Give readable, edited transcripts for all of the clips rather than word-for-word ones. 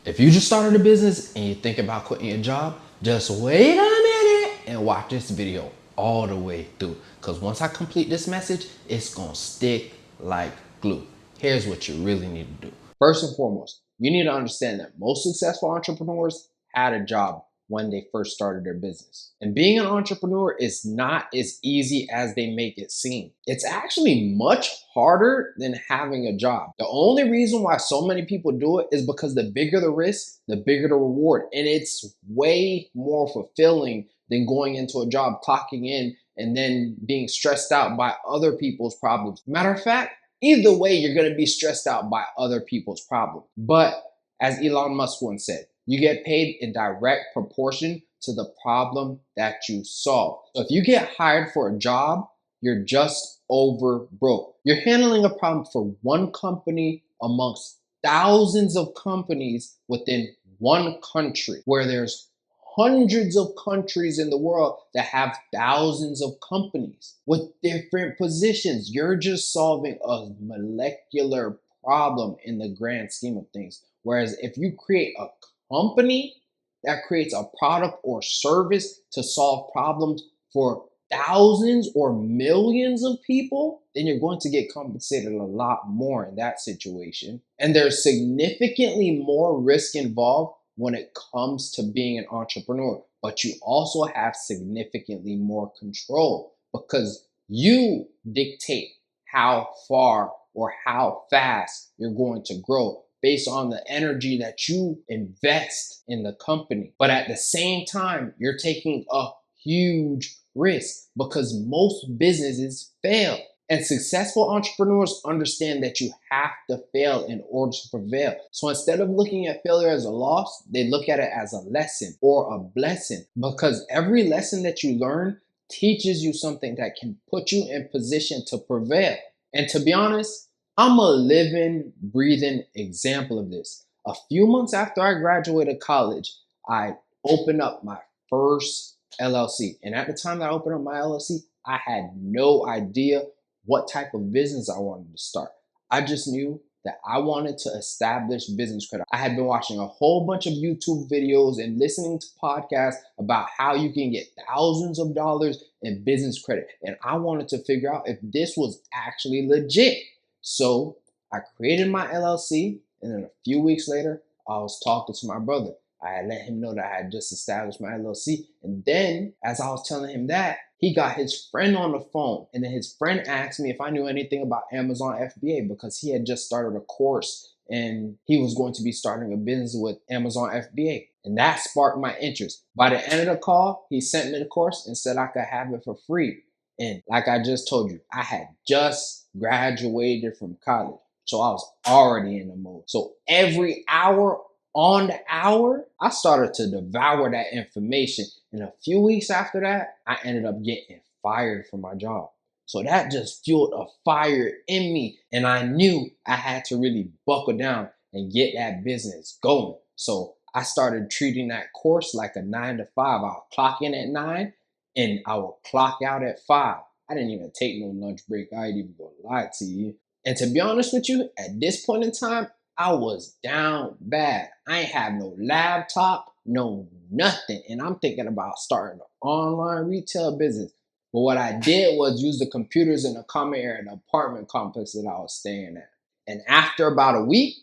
If you just started a business and you think about quitting your job, just wait a minute and watch this video all the way through. Because once I complete this message, it's going to stick like glue. Here's what you really need to do. First and foremost, you need to understand that most successful entrepreneurs had a job when they first started their business. And being an entrepreneur is not as easy as they make it seem. It's actually much harder than having a job. The only reason why so many people do it is because the bigger the risk, the bigger the reward. And it's way more fulfilling than going into a job, clocking in, and then being stressed out by other people's problems. Matter of fact, either way, you're going to be stressed out by other people's problems. But as Elon Musk once said, you get paid in direct proportion to the problem that you solve. So if you get hired for a job, you're just over broke. You're handling a problem for one company amongst thousands of companies within one country, where there's hundreds of countries in the world that have thousands of companies with different positions. You're just solving a molecular problem in the grand scheme of things. Whereas if you create a company that creates a product or service to solve problems for thousands or millions of people, then you're going to get compensated a lot more in that situation. And there's significantly more risk involved when it comes to being an entrepreneur, but you also have significantly more control because you dictate how far or how fast you're going to grow based on the energy that you invest in the company. But at the same time, you're taking a huge risk because most businesses fail. And successful entrepreneurs understand that you have to fail in order to prevail. So instead of looking at failure as a loss, they look at it as a lesson or a blessing, because every lesson that you learn teaches you something that can put you in position to prevail. And to be honest, I'm a living, breathing example of this. A few months after I graduated college, I opened up my first LLC. And at the time that I opened up my LLC, I had no idea what type of business I wanted to start. I just knew that I wanted to establish business credit. I had been watching a whole bunch of YouTube videos and listening to podcasts about how you can get thousands of dollars in business credit. And I wanted to figure out if this was actually legit. So I created my LLC, and then a few weeks later, I was talking to my brother. I had let him know that I had just established my LLC. And then as I was telling him that, he got his friend on the phone. And then his friend asked me if I knew anything about Amazon FBA because he had just started a course and he was going to be starting a business with Amazon FBA. And that sparked my interest. By the end of the call, he sent me the course and said I could have it for free. And like I just told you, I had just graduated from college. So I was already in the mode. So every hour on the hour, I started to devour that information. And a few weeks after that, I ended up getting fired from my job. So that just fueled a fire in me. And I knew I had to really buckle down and get that business going. So I started treating that course like a 9 to 5. I'll clock in at 9 and I will clock out at 5. I didn't even take no lunch break. I ain't even gonna lie to you. And to be honest with you, at this point in time, I was down bad. I ain't have no laptop, no nothing. And I'm thinking about starting an online retail business. But what I did was use the computers in the common area in the apartment complex that I was staying at. And after about a week,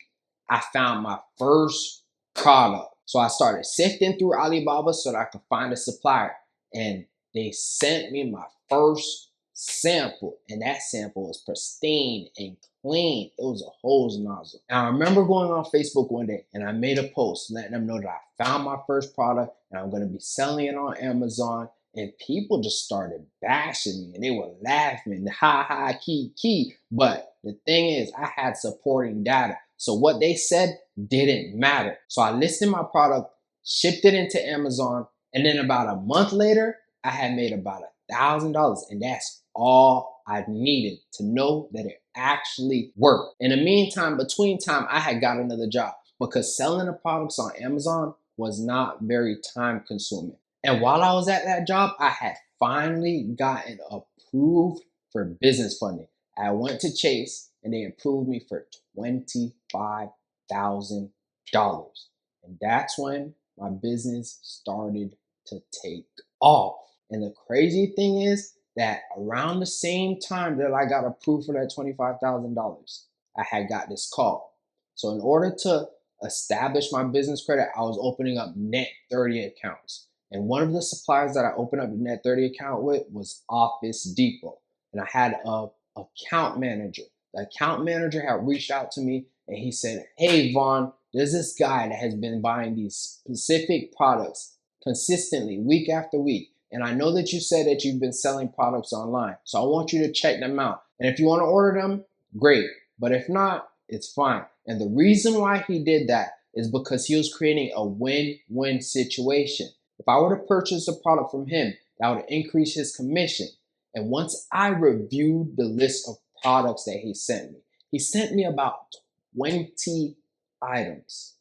I found my first product. So I started sifting through Alibaba so that I could find a supplier. And they sent me my first sample. And that sample was pristine and clean. It was a hose nozzle. And I remember going on Facebook one day and I made a post letting them know that I found my first product and I'm going to be selling it on Amazon. And people just started bashing me and they were laughing, ha ha, key. But the thing is, I had supporting data. So what they said didn't matter. So I listed my product, shipped it into Amazon, and then about a month later, I had made about $1,000. And that's all I needed to know that it actually worked. In the meantime, between time, I had got another job because selling the products on Amazon was not very time consuming. And while I was at that job, I had finally gotten approved for business funding. I went to Chase and they approved me for $25,000. And that's when my business started to take off. And the crazy thing is that around the same time that I got approved for that $25,000, I had got this call. So in order to establish my business credit, I was opening up net 30 accounts. And one of the suppliers that I opened up the net 30 account with was Office Depot. And I had a account manager. The account manager had reached out to me and he said, "Hey Vaughn, there's this guy that has been buying these specific products consistently week after week. And I know that you said that you've been selling products online. So I want you to check them out. And if you want to order them, great. But if not, it's fine." And the reason why he did that is because he was creating a win-win situation. If I were to purchase a product from him, that would increase his commission. And once I reviewed the list of products that he sent me about 20 items,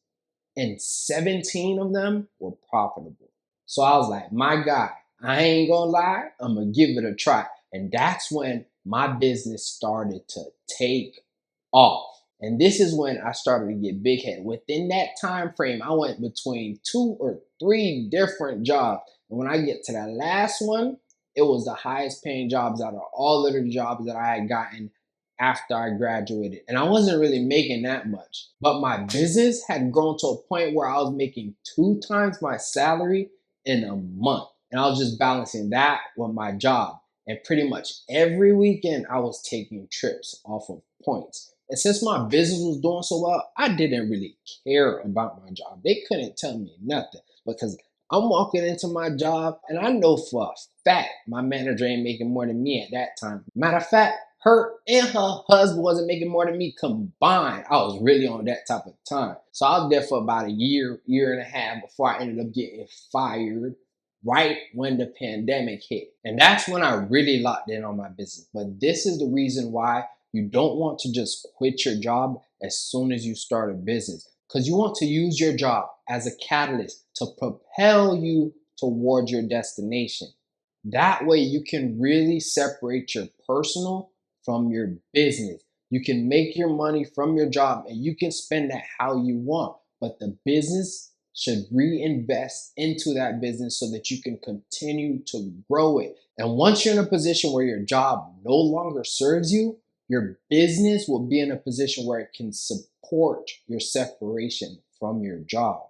and 17 of them were profitable. So I was like, my guy, I ain't gonna lie, I'm gonna give it a try. And that's when my business started to take off. And this is when I started to get big head. Within that time frame, I went between 2 or 3 different jobs. And when I get to that last one, it was the highest paying jobs out of all of the jobs that I had gotten after I graduated. And I wasn't really making that much. But my business had grown to a point where I was making 2 times my salary in a month. And I was just balancing that with my job. And pretty much every weekend, I was taking trips off of points. And since my business was doing so well, I didn't really care about my job. They couldn't tell me nothing because I'm walking into my job and I know for a fact my manager ain't making more than me at that time. Matter of fact, her and her husband wasn't making more than me combined. I was really on that type of time. So I was there for about a year and a half before I ended up getting fired right when the pandemic hit. And that's when I really locked in on my business. But this is the reason why you don't want to just quit your job as soon as you start a business, because you want to use your job as a catalyst to propel you towards your destination. That way you can really separate your personal from your business. You can make your money from your job and you can spend that how you want, but the business should reinvest into that business so that you can continue to grow it. And once you're in a position where your job no longer serves you, your business will be in a position where it can support your separation from your job.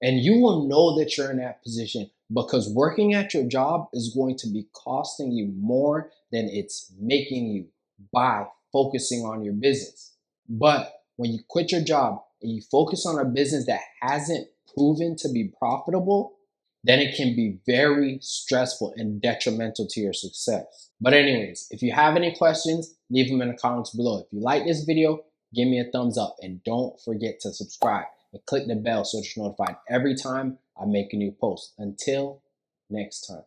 And you will know that you're in that position because working at your job is going to be costing you more than it's making you by focusing on your business. But when you quit your job and you focus on a business that hasn't proven to be profitable, then it can be very stressful and detrimental to your success. But anyways, if you have any questions, leave them in the comments below. If you like this video, give me a thumbs up and don't forget to subscribe and click the bell so that you're notified every time I make a new post. Until next time.